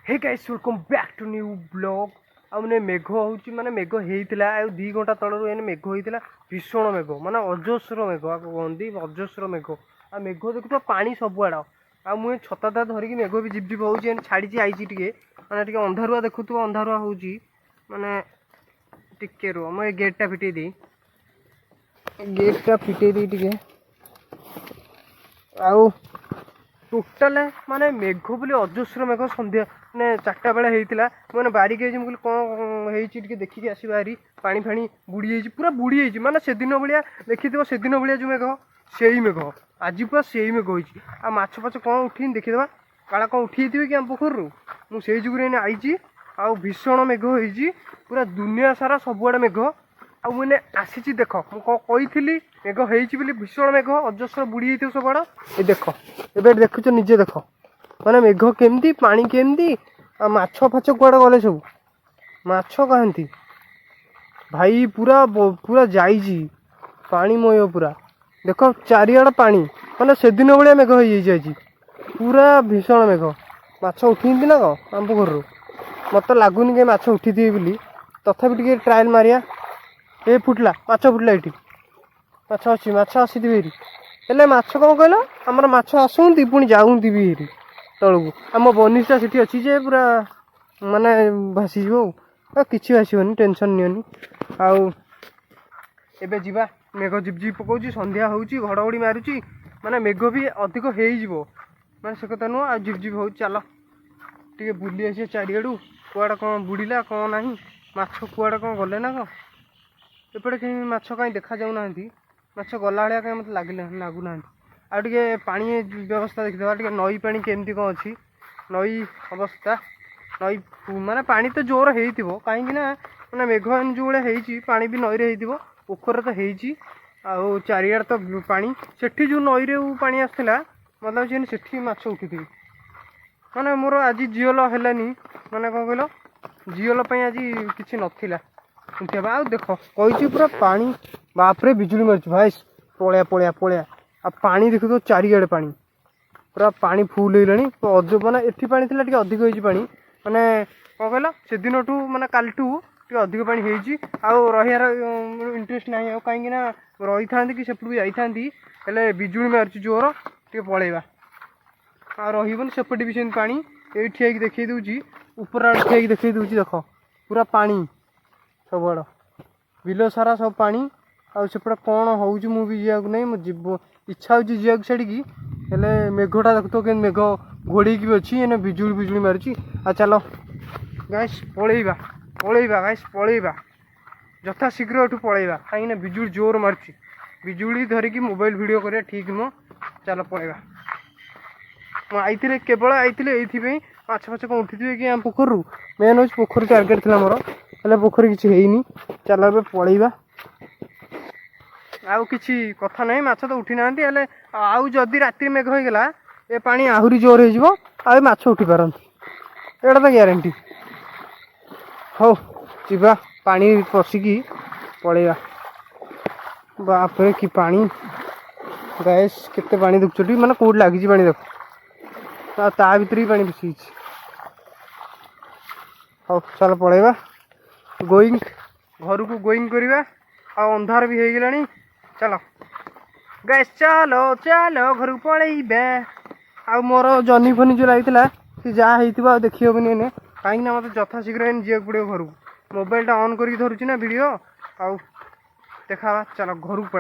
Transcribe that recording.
hey guys welcome back to new blog आने मेघ होची माने मेघ हेइतिला आ 2 घंटा तळरु एने मेघ हेइतिला भीषण मेघ माने अजस्र मेघ आ कोंदी अजस्र मेघ आ मेघ देखु पानी सब आड़ आ मु छताटा धरिकी मेघ भी झिप झिप होची एने छाड़ी आईची टिके माने टिके अंधारुआ देखुथु अंधारुआ होची माने टिके रो म गेटटा फिटै दी टिके आउ टोटाल माने मेघ बोली अजस्र मेघ संध्या माने 4टा बेला हेइतिला माने बारी के कहली कौन हेइची टिके देखिके आसी बारी पानी फाणी बुड़ी जाइए पूरा बुड़ी जाइए माने से दिन भाया देखिथिबो से दिन भाया जो मेघ सेई मेघ आज पूरा सेई मेघ होइची आ माछ फाछ कौन उठी देखिदेबा काला कौन उठी थी कि हम पोखरु मु सेई जुगरे ने आइची आ भीषण मेघ होइची पूरा दुनिया सारा सबुआड़े मेघ आ मैंने आसी देख मुझे मेघ होइची बोली भीषण मेघ अजस्र बुड़ी जाइए सबुआड़ ये देख ए देखुच निजे देख माने मेघ केमती पानी केमती आ माछ फाछ कुआड़े गले सब माछ कहती भाई पूरा पूरा जाइजी पानी मय पूरा देख चारिआड़ पानी माने से दिन भाया मेघ हो जाइए पूरा भीषण मेघ माछ उठी ना कौन आम घर मत लगुनि कि माछ उठी थी बोली तथापि टिके ट्रायल मारिया ए फुटला माछ फुटला ये माछ अच्छी माछ आसी हेले माछ कौन कहल आमर माछ आसुंती पुणी जाऊँगी भी हेरी तलू आम बनिसटा से अच्छी जे पूरा माने भासीज कि भासोनी टेंशन नियनि आउ एबे जीवा मेघ झिप झिप पकाउची संध्या होउची घड़घड़ी मारुची माने मेघ भी अधिक हो माने से कथा नुह आ झिप झिप हो चल टे बुली आसी चारिआडू कुआड़े कौन बुड़ीला कौन ना माछ कुआड़े कौन गले ना कौन एपटे कहीं माछ कहीं देखा जाऊना माछ गला भाया कहीं मतलब लगुना आ पानी व्यवस्था देखिदेवा टे नई पानी केमती कौन अच्छी नई अवस्था नई माने पानी तो जोर हो कहीं मैंने मेघ जो भाई पानी भी नई रे पोखर तो होती आउ चारिआड़ तो पानी सेठी जो नई रे पानी आसला मतलब सेठी माछ उठी थी माने मोर आज जियल हेलानी माने कौन कहल जियल आज किसी नथिला आ देख कही पूरा पानी बापरे बिजुली मार्च भाई पलिया पलिया पलिया आ पानी देखु तो चारिआड़े पानी पूरा पानी फुल हो माने एठी पानी थिला टिके अधिक होइची पानी माने कौन कहल से दिन माने कालटू टिके अधिक पानी होइची आउ रहियार इंटरेस्ट नाही आ कहीं रही था कि सेपटू भी जाइथांती हेले बिजुली मार्च जोर टिके पळेबा आ रहीबन सेपटे भी सेम पानी ए ठिया कि देखै दउची ऊपर आड़ ठिया कि देखै दउची देख पूरा पानी सबुआड़ बिल सारा सब पानी आउ सेपटे कौन होउची मु भी जिया नहीं मु जीव इच्छा होची जिया छाड़ी हेले मेघटा देखो के मेघ घोड़ी भी अच्छी एने बिजुली बिजुली मारुची आ चलो गाइस पळेबा गाइस पळेबा जथा शीघ्र एठू पळेबा कहीं बिजुली जोर मारुची बिजुली धरिकी मोबाइल वीडियो करिया ठीक नुह चलो पळेबा आई केवल आई माछ फाछ कौन उठी कि आम पोखरु मेन हूँ पोखर टार्गेट थी मोर हेल्ले पोखर किसी है चल ए पलैबा आउ किसी कथा ना माछ तो उठी ना आउ जदि राति मेघ होगला ए पानी आहरी जोर हो माछ उठी पारती एटा तो ग्यारंटी हो जीवा पानी पशिकी पलैबा बापरे कि पानी गैस केते पानी देखुछ माने कौट लगी पानी देख ता भीतर ही पानी पशी हाँ चल पलैबा गोइंग घर को गोइंग करवा आ अंधार भी हो गलानी चलो गैस चलो चलो घर को पलैबा आ मोर जनी फनी जो लगी सी जहाँ हो देखी हेनी एने कहीं मत जथा शीघ्र जा पड़ो घर को मोबाइलटा ऑन करके धरुची ना वीडियो आउ देखा चलो घर को